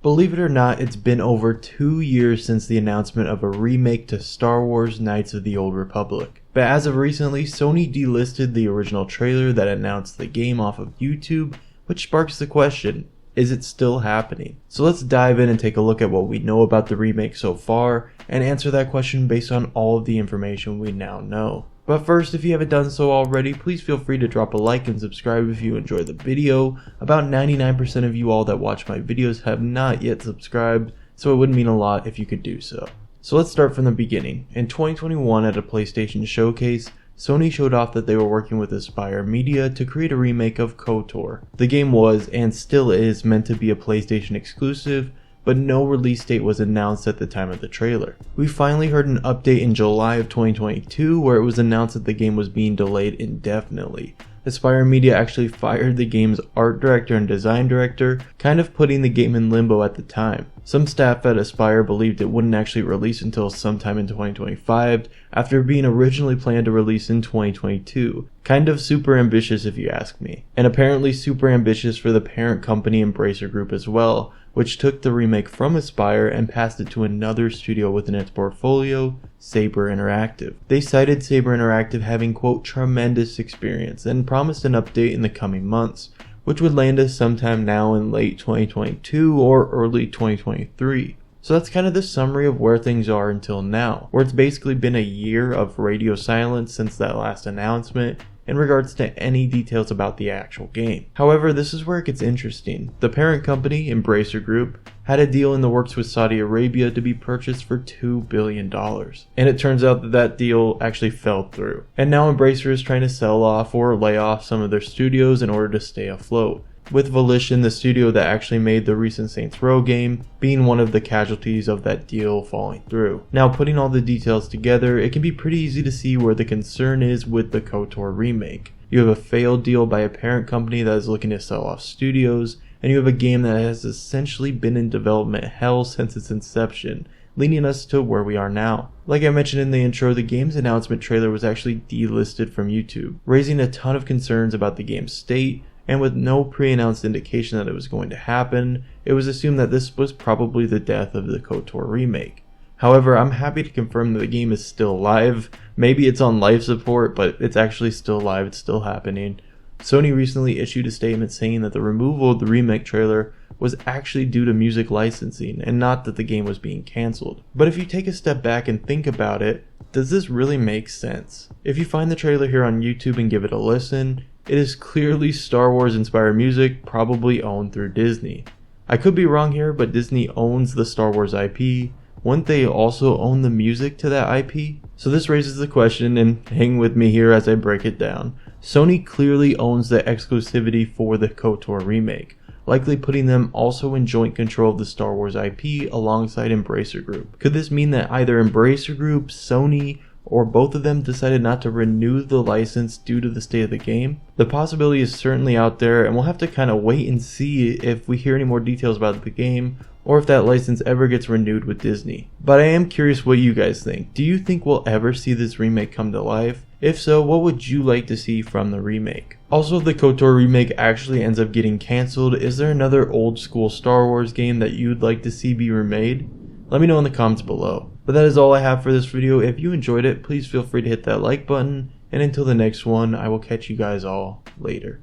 Believe it or not, it's been over 2 years since the announcement of a remake to Star Wars Knights of the Old Republic. But as of recently, Sony delisted the original trailer that announced the game off of YouTube, which sparks the question, is it still happening? So let's dive in and take a look at what we know about the remake so far, and answer that question based on all of the information we now know. But first, if you haven't done so already, please feel free to drop a like and subscribe if you enjoy the video. About 99% of you all that watch my videos have not yet subscribed, so it would mean a lot if you could do so. So let's start from the beginning. In 2021 at a PlayStation showcase, Sony showed off that they were working with Aspyr Media to create a remake of KOTOR. The game was, and still is, meant to be a PlayStation exclusive, but no release date was announced at the time of the trailer. We finally heard an update in July of 2022 where it was announced that the game was being delayed indefinitely. Aspyr Media actually fired the game's art director and design director, kind of putting the game in limbo at the time. Some staff at Aspyr believed it wouldn't actually release until sometime in 2025, after being originally planned to release in 2022. Kind of super ambitious if you ask me. And apparently super ambitious for the parent company Embracer Group as well, which took the remake from Aspyr and passed it to another studio within its portfolio, Saber Interactive. They cited Saber Interactive having, quote, tremendous experience and promised an update in the coming months, which would land us sometime now in late 2022 or early 2023. So that's kind of the summary of where things are until now, where it's basically been a year of radio silence since that last announcement in regards to any details about the actual game. However, this is where it gets interesting. The parent company, Embracer Group, had a deal in the works with Saudi Arabia to be purchased for $2 billion. And it turns out that that deal actually fell through. And now Embracer is trying to sell off or lay off some of their studios in order to stay afloat, with Volition, the studio that actually made the recent Saints Row game, being one of the casualties of that deal falling through. Now, putting all the details together, it can be pretty easy to see where the concern is with the KOTOR remake. You have a failed deal by a parent company that is looking to sell off studios, and you have a game that has essentially been in development hell since its inception, leading us to where we are now. Like I mentioned in the intro, the game's announcement trailer was actually delisted from YouTube, raising a ton of concerns about the game's state. And with no pre-announced indication that it was going to happen, it was assumed that this was probably the death of the KOTOR remake. However, I'm happy to confirm that the game is still live. Maybe it's on life support, but it's actually still live, it's still happening. Sony recently issued a statement saying that the removal of the remake trailer was actually due to music licensing, and not that the game was being cancelled. But if you take a step back and think about it, does this really make sense? If you find the trailer here on YouTube and give it a listen, it is clearly Star Wars inspired music, probably owned through Disney. I could be wrong here, but Disney owns the Star Wars IP. Wouldn't they also own the music to that IP? So this raises the question, and hang with me here as I break it down. Sony clearly owns the exclusivity for the KOTOR remake, likely putting them also in joint control of the Star Wars IP alongside Embracer Group. Could this mean that either Embracer Group, Sony, or both of them decided not to renew the license due to the state of the game? The possibility is certainly out there, and we'll have to kind of wait and see if we hear any more details about the game, or if that license ever gets renewed with Disney. But I am curious what you guys think. Do you think we'll ever see this remake come to life? If so, what would you like to see from the remake? Also, if the KOTOR remake actually ends up getting cancelled, is there another old school Star Wars game that you'd like to see be remade? Let me know in the comments below. But that is all I have for this video. If you enjoyed it, please feel free to hit that like button. And until the next one, I will catch you guys all later.